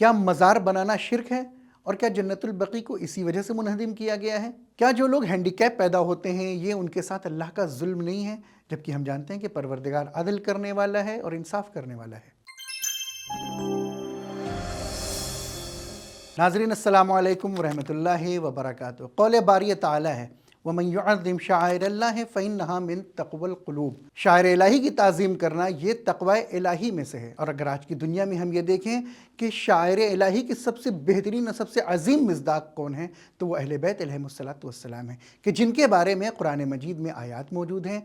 کیا مزار بنانا شرک ہے؟ اور کیا جنت البقیع کو اسی وجہ سے منہدم کیا گیا ہے؟ کیا جو لوگ ہینڈی کیپ پیدا ہوتے ہیں یہ ان کے ساتھ اللہ کا ظلم نہیں ہے؟ جبکہ ہم جانتے ہیں کہ پروردگار عدل کرنے والا ہے اور انصاف کرنے والا ہے۔ ناظرین السلام علیکم ورحمۃ اللہ وبرکاتہ۔ قول باری تعالی ہے وَمَن يُعَظِّمْ شَعَائِرَ اللَّهِ فَإِنَّهَا مِن تَقْوَى الْقُلُوبِ۔ شاعر الہی کی تعظیم کرنا یہ تقوی الہی میں سے ہے۔ اور اگر آج کی دنیا میں ہم یہ دیکھیں کہ شاعر الہی کی سب سے بہترین اور سب سے عظیم مصداق کون ہیں تو وہ اہل بیت علیہم السلام ہیں، کہ جن کے بارے میں قرآن مجید میں آیات موجود ہیں۔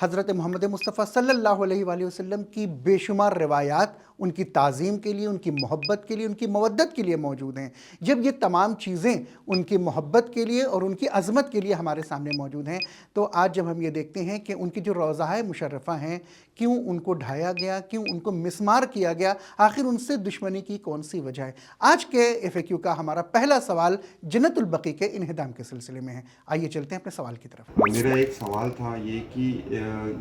حضرت محمد مصطفیٰ صلی اللہ علیہ وآلہ وسلم کی بے شمار روایات ان کی تعظیم کے لیے، ان کی محبت کے لیے، ان کی مودت کے لیے موجود ہیں۔ جب یہ تمام چیزیں ان کی محبت کے لیے اور ان کی عظمت کے لیے ہمارے سامنے موجود ہیں تو آج جب ہم یہ دیکھتے ہیں کہ ان کی جو روضہ مشرفہ ہیں کیوں ان کو ڈھایا گیا، کیوں ان کو مسمار کیا گیا، آخر ان سے دشمنی کی کون سی وجہ ہے؟ آج کے FAQ کا ہمارا پہلا سوال جنت البقیع کے انہدام کے سلسلے میں ہے۔ آئیے چلتے ہیں اپنے سوال کی طرف۔ میرا ایک سوال تھا یہ کہ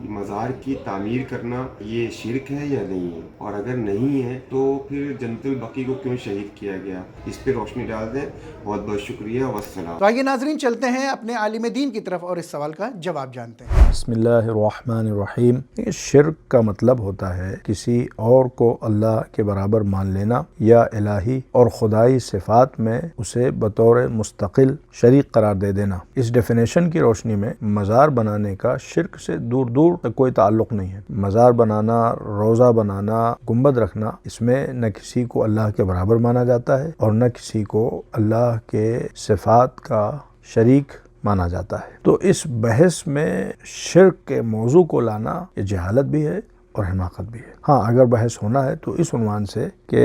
مزار کی تعمیر کرنا یہ شرک ہے یا نہیں ہے، اور اگر نہیں ہے تو پھر جنت البقیع کو کیوں شہید کیا گیا؟ اس پہ روشنی ڈال دیں۔ بہت بہت شکریہ، والسلام۔ تو آئیے ناظرین چلتے ہیں اپنے عالم دین کی طرف اور اس سوال کا جواب جانتے ہیں۔ بسم اللہ الرحمن الرحیم۔ شرک کا مطلب ہوتا ہے کسی اور کو اللہ کے برابر مان لینا یا الہی اور خدائی صفات میں اسے بطور مستقل شریک قرار دے دینا۔ اس ڈیفینیشن کی روشنی میں مزار بنانے کا شرک سے دور دور تک کوئی تعلق نہیں ہے۔ مزار بنانا، روضہ بنانا، گنبد رکھنا، اس میں نہ کسی کو اللہ کے برابر مانا جاتا ہے اور نہ کسی کو اللہ کے صفات کا شریک مانا جاتا ہے۔ تو اس بحث میں شرک کے موضوع کو لانا یہ جہالت بھی ہے اور حماقت بھی ہے۔ ہاں، اگر بحث ہونا ہے تو اس عنوان سے کہ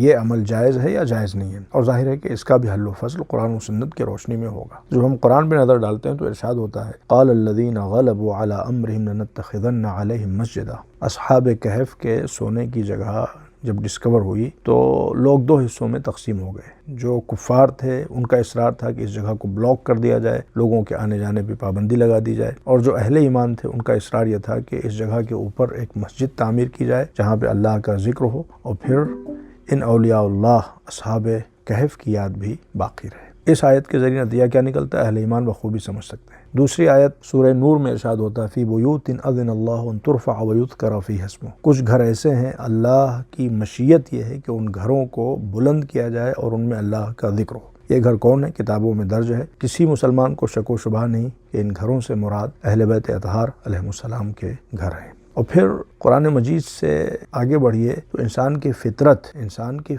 یہ عمل جائز ہے یا جائز نہیں ہے، اور ظاہر ہے کہ اس کا بھی حل و فصل قرآن و سنت کی روشنی میں ہوگا۔ جب ہم قرآن پہ نظر ڈالتے ہیں تو ارشاد ہوتا ہے قال الذین غلبوا علی امرہم لنتخذن علیہم مسجدا۔ اصحاب کہف کے سونے کی جگہ جب ڈسکور ہوئی تو لوگ دو حصوں میں تقسیم ہو گئے۔ جو کفار تھے ان کا اصرار تھا کہ اس جگہ کو بلاک کر دیا جائے، لوگوں کے آنے جانے پہ پابندی لگا دی جائے، اور جو اہل ایمان تھے ان کا اصرار یہ تھا کہ اس جگہ کے اوپر ایک مسجد تعمیر کی جائے جہاں پہ اللہ کا ذکر ہو اور پھر ان اولیاء اللہ اصحاب کہف کی یاد بھی باقی رہے۔ اس آیت کے ذریعے نتیجہ کیا نکلتا ہے اہل ایمان بخوبی سمجھ سکتے ہیں۔ دوسری آیت سورہ نور میں ارشاد ہوتا ہے فی بیوت اذن اللہ ان ترفع ویذکر فیہا اسمہ۔ کچھ گھر ایسے ہیں اللہ کی مشیت یہ ہے کہ ان گھروں کو بلند کیا جائے اور ان میں اللہ کا ذکر ہو۔ یہ گھر کون ہے؟ کتابوں میں درج ہے۔ کسی مسلمان کو شک و شبہ نہیں کہ ان گھروں سے مراد اہل بیت اطہار علیہم السلام کے گھر ہیں۔ اور پھر قرآن مجید سے آگے بڑھیے تو انسان کی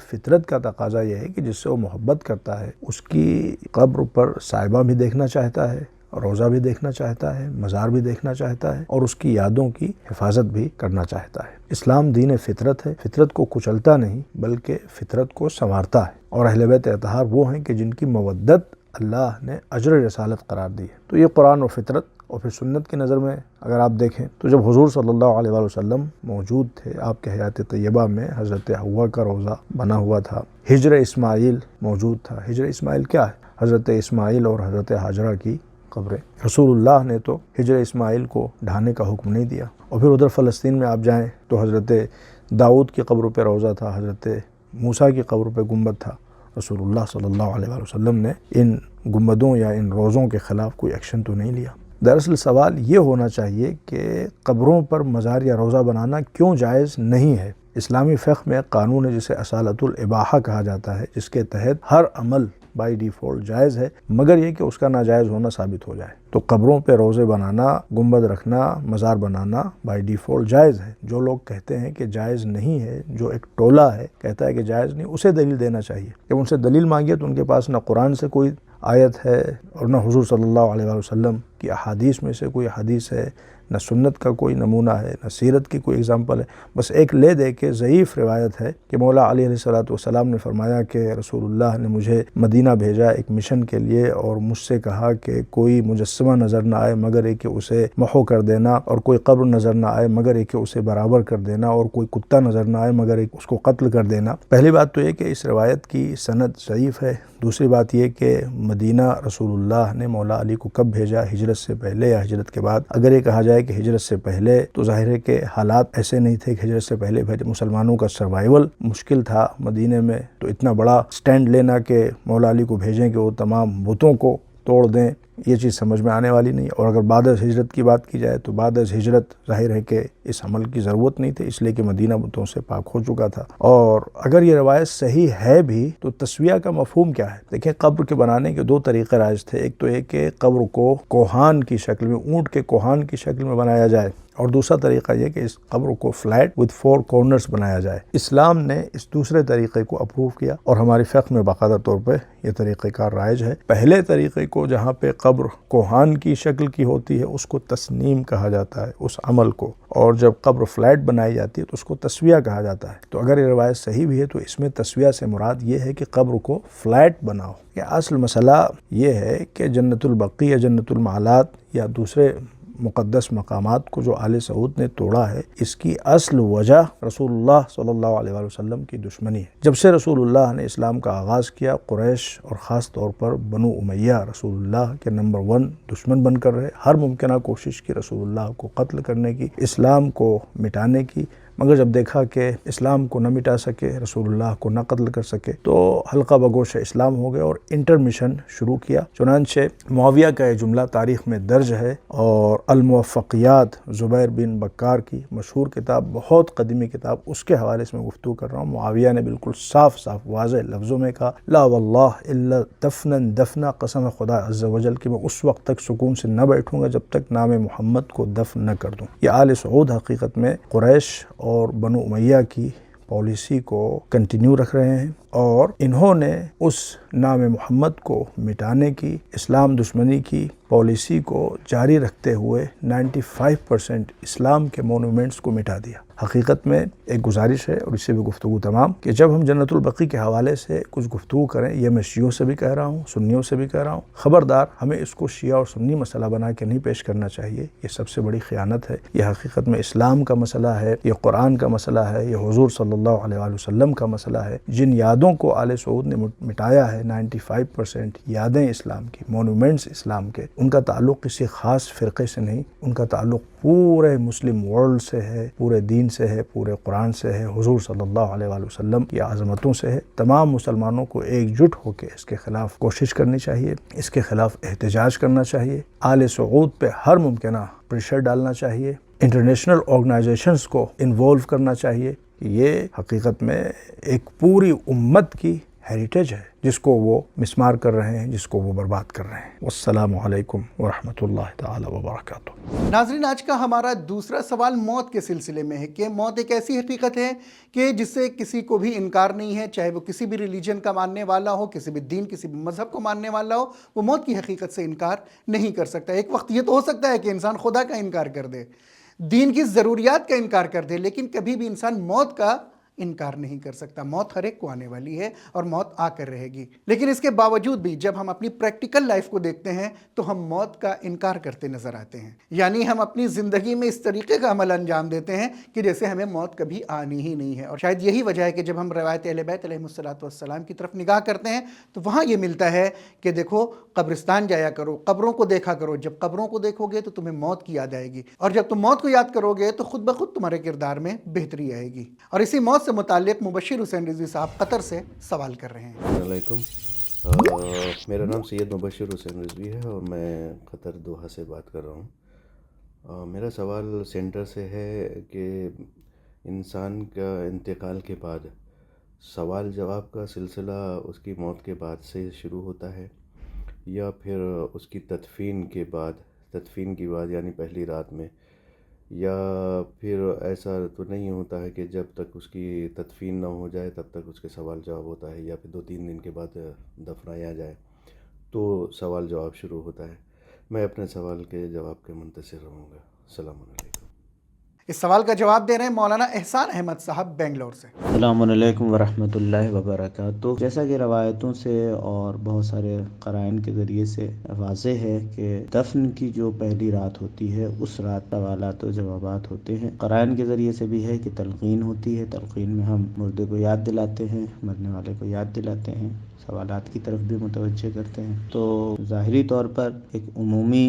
فطرت کا تقاضا یہ ہے کہ جس سے وہ محبت کرتا ہے اس کی قبر پر سائبہ بھی دیکھنا چاہتا ہے، روضہ بھی دیکھنا چاہتا ہے، مزار بھی دیکھنا چاہتا ہے، اور اس کی یادوں کی حفاظت بھی کرنا چاہتا ہے۔ اسلام دین فطرت ہے، فطرت کو کچلتا نہیں بلکہ فطرت کو سنوارتا ہے، اور اہل بیت اطہار وہ ہیں کہ جن کی مودت اللہ نے اجر رسالت قرار دی ہے۔ تو یہ قرآن و فطرت اور پھر سنت کی نظر میں اگر آپ دیکھیں تو جب حضور صلی اللہ علیہ وآلہ وسلم موجود تھے، آپ کے حیات طیبہ میں حضرت حوا کا روضہ بنا ہوا تھا، ہجر اسماعیل موجود تھا۔ ہجر اسماعیل کیا ہے؟ حضرت اسماعیل اور حضرت ہاجرہ کی قبریں۔ رسول اللہ نے تو ہجر اسماعیل کو ڈھانے کا حکم نہیں دیا۔ اور پھر ادھر فلسطین میں آپ جائیں تو حضرت داؤد کی قبر پہ روضہ تھا، حضرت موسیٰ کی قبر پہ گنبد تھا۔ رسول اللہ صلی اللہ علیہ وآلہ وسلم نے ان گنبدوں یا ان روضوں کے خلاف کوئی ایکشن تو نہیں لیا۔ دراصل سوال یہ ہونا چاہیے کہ قبروں پر مزار یا روضہ بنانا کیوں جائز نہیں ہے؟ اسلامی فقہ میں قانون ہے جسے اصالۃ الاباحہ کہا جاتا ہے، جس کے تحت ہر عمل بائی ڈیفالٹ جائز ہے مگر یہ کہ اس کا ناجائز ہونا ثابت ہو جائے۔ تو قبروں پہ روضے بنانا، گنبد رکھنا، مزار بنانا بائی ڈیفالٹ جائز ہے۔ جو لوگ کہتے ہیں کہ جائز نہیں ہے، جو ایک ٹولہ ہے کہتا ہے کہ جائز نہیں، اسے دلیل دینا چاہیے۔ جب ان سے دلیل مانگیے تو ان کے پاس نہ قرآن سے کوئی آیت ہے اور نہ حضور صلی اللہ علیہ وآلہ وسلم کی احادیث میں سے کوئی حدیث ہے، نہ سنت کا کوئی نمونہ ہے، نہ سیرت کی کوئی اگزامپل ہے۔ بس ایک لے دے کے ضعیف روایت ہے کہ مولا علی علیہ السلام نے فرمایا کہ رسول اللہ نے مجھے مدینہ بھیجا ایک مشن کے لیے اور مجھ سے کہا کہ کوئی مجسمہ نظر نہ آئے مگر ایک کہ اسے محو کر دینا، اور کوئی قبر نظر نہ آئے مگر ایک کہ اسے برابر کر دینا، اور کوئی کتا نظر نہ آئے مگر ایک اس کو قتل کر دینا۔ پہلی بات تو یہ کہ اس روایت کی سند ضعیف ہے۔ دوسری بات یہ کہ مدینہ رسول اللہ نے مولا علی کو کب بھیجا، ہجرت سے پہلے یا ہجرت کے بعد؟ اگر یہ کہا جائے جائے کہ ہجرت سے پہلے تو ظاہر ہے کہ حالات ایسے نہیں تھے کہ ہجرت سے پہلے مسلمانوں کا سروائیول مشکل تھا مدینے میں، تو اتنا بڑا سٹینڈ لینا کہ مولا علی کو بھیجیں کہ وہ تمام بتوں کو توڑ دیں، یہ چیز سمجھ میں آنے والی نہیں۔ اور اگر بعد از ہجرت کی بات کی جائے تو بعد از ہجرت ظاہر ہے کہ اس عمل کی ضرورت نہیں تھی، اس لیے کہ مدینہ بتوں سے پاک ہو چکا تھا۔ اور اگر یہ روایت صحیح ہے بھی تو تسویہ کا مفہوم کیا ہے؟ دیکھیں، قبر کے بنانے کے دو طریقے رائج تھے، ایک تو یہ کہ قبر کو کوہان کی شکل میں، اونٹ کے کوہان کی شکل میں بنایا جائے، اور دوسرا طریقہ یہ کہ اس قبر کو فلیٹ وتھ 4 کارنرز بنایا جائے۔ اسلام نے اس دوسرے طریقے کو اپروو کیا اور ہماری فقہ میں باقاعدہ طور پہ یہ طریقہ کار رائج ہے۔ پہلے طریقے کو، جہاں پہ قبر کوہان کی شکل کی ہوتی ہے، اس کو تسنیم کہا جاتا ہے اس عمل کو، اور جب قبر فلیٹ بنائی جاتی ہے تو اس کو تسویہ کہا جاتا ہے۔ تو اگر یہ روایت صحیح بھی ہے تو اس میں تسویہ سے مراد یہ ہے کہ قبر کو فلیٹ بناؤ۔ یہ اصل مسئلہ یہ ہے کہ جنت البقیع یا جنت المعالات یا دوسرے مقدس مقامات کو جو آل سعود نے توڑا ہے، اس کی اصل وجہ رسول اللہ صلی اللہ علیہ وآلہ وسلم کی دشمنی ہے۔ جب سے رسول اللہ نے اسلام کا آغاز کیا، قریش اور خاص طور پر بنو امیہ رسول اللہ کے نمبر 1 دشمن بن کر رہے، ہر ممکنہ کوشش کی رسول اللہ کو قتل کرنے کی، اسلام کو مٹانے کی، مگر جب دیکھا کہ اسلام کو نہ مٹا سکے، رسول اللہ کو نہ قتل کر سکے، تو حلقہ بگوش اسلام ہو گئے اور انٹرمیشن شروع کیا۔ چنانچہ معاویہ کا یہ جملہ تاریخ میں درج ہے، اور الموفقیات زبیر بن بکار کی مشہور کتاب، بہت قدیمی کتاب، اس کے حوالے سے میں گفتگو کر رہا ہوں۔ معاویہ نے بالکل صاف واضح لفظوں میں کہا، لا واللہ الا دفنا دفنا، قسم خدا عز و جل کہ میں اس وقت تک سکون سے نہ بیٹھوں گا جب تک نام محمد کو دفن نہ کر دوں۔ یہ آل سعود حقیقت میں قریش اور بنو امیہ کی پالیسی کو کنٹینیو رکھ رہے ہیں، اور انہوں نے اس نام محمد کو مٹانے کی، اسلام دشمنی کی پالیسی کو جاری رکھتے ہوئے 95% اسلام کے مونومنٹس کو مٹا دیا۔ حقیقت میں ایک گزارش ہے، اور اس سے بھی گفتگو تمام، کہ جب ہم جنت البقیع کے حوالے سے کچھ گفتگو کریں، یہ میں شیعوں سے بھی کہہ رہا ہوں، سنیوں سے بھی کہہ رہا ہوں، خبردار ہمیں اس کو شیعہ اور سنی مسئلہ بنا کے نہیں پیش کرنا چاہیے، یہ سب سے بڑی خیانت ہے۔ یہ حقیقت میں اسلام کا مسئلہ ہے، یہ قرآن کا مسئلہ ہے، یہ حضور صلی اللہ علیہ وآلہ وسلم کا مسئلہ ہے۔ جن یادوں کو آل سعود نے مٹایا ہے، 95% یادیں اسلام کی، مونومنٹس اسلام کے، ان کا تعلق کسی خاص فرقے سے نہیں، ان کا تعلق پورے مسلم ورلڈ سے ہے، پورے دین سے ہے، پورے قرآن سے ہے، حضور صلی اللہ علیہ وآلہ وسلم کی عظمتوں سے ہے۔ تمام مسلمانوں کو ایک جٹ ہو کے اس کے خلاف کوشش کرنی چاہیے، اس کے خلاف احتجاج کرنا چاہیے، آل سعود پہ ہر ممکنہ پریشر ڈالنا چاہیے، انٹرنیشنل آرگنائزیشنز کو انوالو کرنا چاہیے۔ یہ حقیقت میں ایک پوری امت کی ہیریٹیج ہے جس کو وہ مسمار کر رہے ہیں، جس کو وہ برباد کر رہے ہیں۔ والسلام علیکم ورحمۃ اللہ تعالی وبرکاتہ۔ ناظرین، آج کا ہمارا دوسرا سوال موت کے سلسلے میں ہے کہ موت ایک ایسی حقیقت ہے کہ جس سے کسی کو بھی انکار نہیں ہے، چاہے وہ کسی بھی ریلیجن کا ماننے والا ہو، کسی بھی دین، کسی بھی مذہب کو ماننے والا ہو، وہ موت کی حقیقت سے انکار نہیں کر سکتا۔ ایک وقت یہ تو ہو سکتا ہے کہ انسان خدا کا انکار کر دے، دین کی ضروریات کا انکار کر دے، لیکن کبھی بھی انسان موت کا انکار نہیں کر سکتا۔ موت ہر ایک کو آنے والی ہے اور موت آ کر رہے گی، لیکن اس کے باوجود بھی جب ہم اپنی پریکٹیکل لائف کو دیکھتے ہیں تو ہم موت کا انکار کرتے نظر آتے ہیں۔ یعنی ہم اپنی زندگی میں اس طریقے کا عمل انجام دیتے ہیں کہ جیسے ہمیں موت کبھی آنی ہی نہیں ہے۔ اور شاید یہی وجہ ہے کہ جب ہم روایت اہل بیت علیہم السلام کی طرف نگاہ کرتے ہیں تو وہاں یہ ملتا ہے کہ دیکھو، قبرستان جایا کرو، قبروں کو دیکھا کرو، جب قبروں کو دیکھو گے تو تمہیں موت کی یاد آئے گی، اور جب تم موت کو یاد کرو گے تو خود بخود تمہارے کردار میں بہتری آئے گی۔ اور اسی موت سے متعلق مبشر حسین رضوی صاحب قطر سے سوال کر رہے ہیں۔ السلام علیکم، میرا نام سید مبشر حسین رضوی ہے اور میں قطر دوحہ سے بات کر رہا ہوں۔ میرا سوال سینٹر سے ہے کہ انسان کا انتقال کے بعد سوال جواب کا سلسلہ اس کی موت کے بعد سے شروع ہوتا ہے، یا پھر اس کی تدفین کے بعد یعنی پہلی رات میں، یا پھر ایسا تو نہیں ہوتا ہے کہ جب تک اس کی تدفین نہ ہو جائے تب تک اس کے سوال جواب ہوتا ہے، یا پھر 2-3 دن کے بعد دفنایا جائے تو سوال جواب شروع ہوتا ہے؟ میں اپنے سوال کے جواب کے منتظر رہوں گا۔ السلام علیکم۔ اس سوال کا جواب دے رہے ہیں مولانا احسان احمد صاحب بنگلور سے۔ السلام علیکم ورحمۃ اللہ وبرکاتہ۔ جیسا کہ روایتوں سے اور بہت سارے قرائن کے ذریعے سے واضح ہے کہ دفن کی جو پہلی رات ہوتی ہے اس رات سوالات و جوابات ہوتے ہیں۔ قرائن کے ذریعے سے بھی ہے کہ تلقین ہوتی ہے، تلقین میں ہم مردے کو یاد دلاتے ہیں، مرنے والے کو یاد دلاتے ہیں، سوالات کی طرف بھی متوجہ کرتے ہیں۔ تو ظاہری طور پر ایک عمومی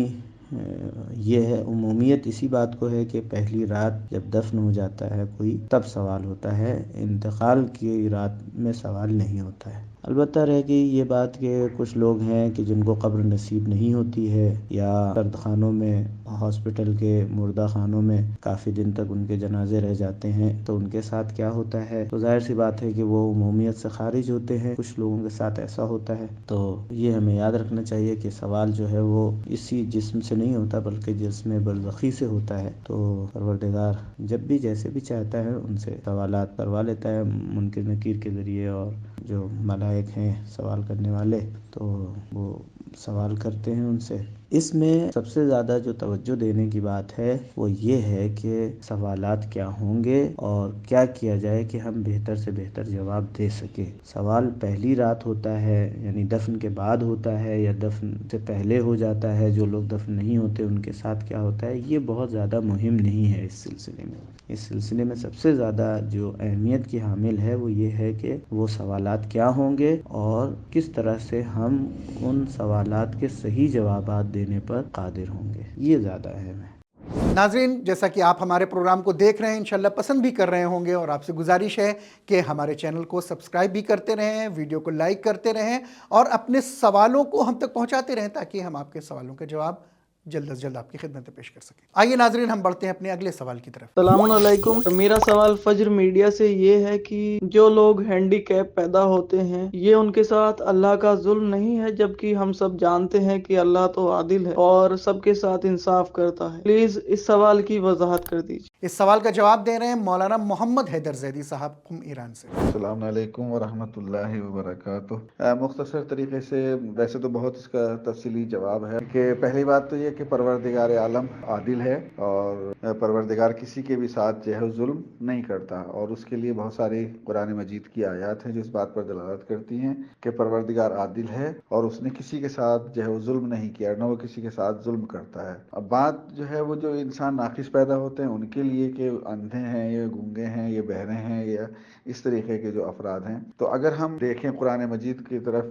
یہ ہے عمومیت اسی بات کو ہے کہ پہلی رات جب دفن ہو جاتا ہے کوئی تب سوال ہوتا ہے، انتقال کی رات میں سوال نہیں ہوتا ہے۔ البتہ رہ گئی یہ بات کہ کچھ لوگ ہیں کہ جن کو قبر نصیب نہیں ہوتی ہے، یا سرد خانوں میں، ہاسپٹل کے مردہ خانوں میں کافی دن تک ان کے جنازے رہ جاتے ہیں، تو ان کے ساتھ کیا ہوتا ہے؟ تو ظاہر سی بات ہے کہ وہ عمومیت سے خارج ہوتے ہیں، کچھ لوگوں کے ساتھ ایسا ہوتا ہے۔ تو یہ ہمیں یاد رکھنا چاہیے کہ سوال جو ہے وہ اسی جسم سے نہیں ہوتا بلکہ جسم برزخی سے ہوتا ہے۔ تو پروردگار جب بھی جیسے بھی چاہتا ہے ان سے سوالات کروا لیتا ہے منکر نکیر کے ذریعے، اور جو ملائک ہیں سوال کرنے والے تو وہ سوال کرتے ہیں ان سے۔ اس میں سب سے زیادہ جو توجہ دینے کی بات ہے وہ یہ ہے کہ سوالات کیا ہوں گے اور کیا کیا جائے کہ ہم بہتر سے بہتر جواب دے سکیں۔ سوال پہلی رات ہوتا ہے یعنی دفن کے بعد ہوتا ہے یا دفن سے پہلے ہو جاتا ہے، جو لوگ دفن نہیں ہوتے ان کے ساتھ کیا ہوتا ہے، یہ بہت زیادہ مہم نہیں ہے اس سلسلے میں۔ اس سلسلے میں سب سے زیادہ جو اہمیت کی حامل ہے وہ یہ ہے کہ وہ سوالات کیا ہوں گے اور کس طرح سے ہم ان سوالات کے صحیح جوابات دینے پر قادر ہوں گے، یہ زیادہ اہم ہے۔ ناظرین، جیسا کہ آپ ہمارے پروگرام کو دیکھ رہے ہیں انشاءاللہ پسند بھی کر رہے ہوں گے، اور آپ سے گزارش ہے کہ ہمارے چینل کو سبسکرائب بھی کرتے رہیں، ویڈیو کو لائک کرتے رہیں اور اپنے سوالوں کو ہم تک پہنچاتے رہیں تاکہ ہم آپ کے سوالوں کے جواب جلد از جلد آپ کی خدمت میں پیش کر سکیں۔ آئیے ناظرین ہم بڑھتے ہیں اپنے اگلے سوال کی طرف۔ السلام علیکم۔ میرا سوال فجر میڈیا سے یہ ہے کہ جو لوگ ہینڈی کیپ پیدا ہوتے ہیں یہ ان کے ساتھ اللہ کا ظلم نہیں ہے، جبکہ ہم سب جانتے ہیں کہ اللہ تو عادل ہے اور سب کے ساتھ انصاف کرتا ہے۔ پلیز اس سوال کی وضاحت کر دیجیے۔ اس سوال کا جواب دے رہے ہیں مولانا محمد حیدر زیدی صاحب قم ایران سے۔ السلام علیکم ورحمۃ اللہ وبرکاتہ۔ مختصر طریقے سے ویسے تو بہت اس کا تفصیلی جواب ہے کہ پہلی بات تو یہ کہ پروردگار عالم عادل ہے اور پروردگار کسی کے بھی ساتھ جو ہے ظلم نہیں کرتا، اور اس کے لیے بہت ساری قرآن مجید کی آیات ہیں جو اس بات پر دلالت کرتی ہیں کہ پروردگار عادل ہے اور اس نے کسی کے ساتھ جو ہے وہ ظلم نہیں کیا، نہ وہ کسی کے ساتھ ظلم کرتا ہے۔ اب بات جو ہے وہ جو انسان ناقص پیدا ہوتے ہیں ان کے لیے کہ اندھے ہیں یا گونگے ہیں یا بہرے ہیں یا اس طریقے کے جو افراد ہیں، تو اگر ہم دیکھیں قرآن مجید کی طرف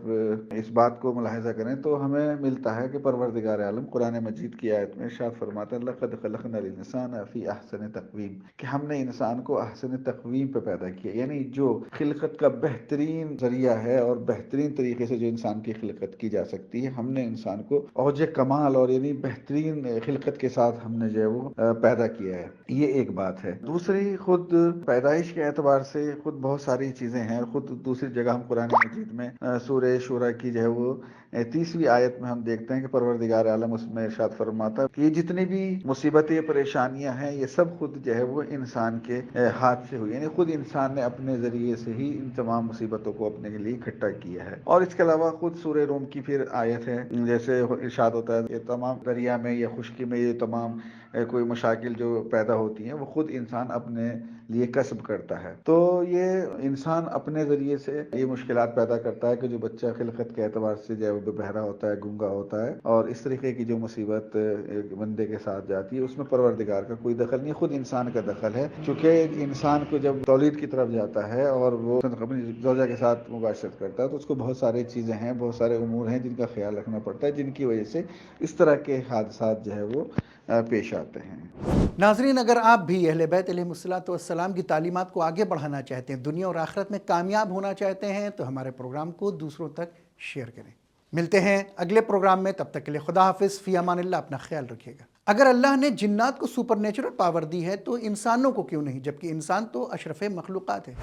اس بات کو ملاحظہ کریں تو ہمیں ملتا ہے کہ پروردگار عالم قرآن مجید کی آیت میں ارشاد فرماتا ہے لَقَدْ خَلَقْنَا الْإِنسَانَ فِي أَحْسَنِ تَقْوِيمٍ، کہ ہم نے انسان کو احسن تقویم پہ پیدا کیا، یعنی جو خلقت کا بہترین ذریعہ ہے اور بہترین طریقے سے جو انسان کی خلقت کی جا سکتی ہے، ہم نے انسان کو اوج کمال اور یعنی بہترین خلقت کے ساتھ ہم نے جو ہے وہ پیدا کیا ہے۔ یہ ایک بات ہے۔ دوسری، خود پیدائش کے اعتبار سے خود بہت ساری چیزیں ہیں۔ خود دوسری جگہ ہم قرآن مجید میں سورہ شورى کی جو ہے وہ 30ویں آیت میں ہم دیکھتے ہیں کہ پروردگار عالم اس میں ارشاد فرماتا ہے کہ یہ جتنی بھی مصیبتیں پریشانیاں ہیں یہ سب خود جو ہے وہ انسان کے ہاتھ سے ہوئی، یعنی خود انسان نے اپنے ذریعے سے ہی ان تمام مصیبتوں کو اپنے لیے اکٹھا کیا ہے۔ اور اس کے علاوہ خود سورہ روم کی پھر آیت ہے جیسے ارشاد ہوتا ہے یہ تمام دریا میں یا خشکی میں یہ تمام کوئی مشاکل جو پیدا ہوتی ہیں وہ خود انسان اپنے لیے کسب کرتا ہے۔ تو یہ انسان اپنے ذریعے سے یہ مشکلات پیدا کرتا ہے کہ جو بچہ خلقت کے اعتبار سے جو ہے وہ بہرا ہوتا ہے، گونگا ہوتا ہے، اور اس طریقے کی جو مصیبت بندے کے ساتھ جاتی ہے اس میں پروردگار کا کوئی دخل نہیں، خود انسان کا دخل ہے۔ چونکہ انسان کو جب تولید کی طرف جاتا ہے اور وہ اپنی زوجہ کے ساتھ مباشرت کرتا ہے تو اس کو بہت ساری چیزیں ہیں، بہت سارے امور ہیں جن کا خیال رکھنا پڑتا ہے، جن کی وجہ سے اس طرح کے حادثات جو ہے وہ پیش آتے ہیں۔ ناظرین، اگر آپ بھی اہل بیت علیہ السلام کی تعلیمات کو آگے بڑھانا چاہتے ہیں، دنیا اور آخرت میں کامیاب ہونا چاہتے ہیں، تو ہمارے پروگرام کو دوسروں تک شیئر کریں۔ ملتے ہیں اگلے پروگرام میں، تب تک کے لیے خدا حافظ، فی امان اللہ، اپنا خیال رکھیے گا۔ اگر اللہ نے جنات کو سپر نیچرل پاور دی ہے تو انسانوں کو کیوں نہیں، جبکہ انسان تو اشرف مخلوقات ہے۔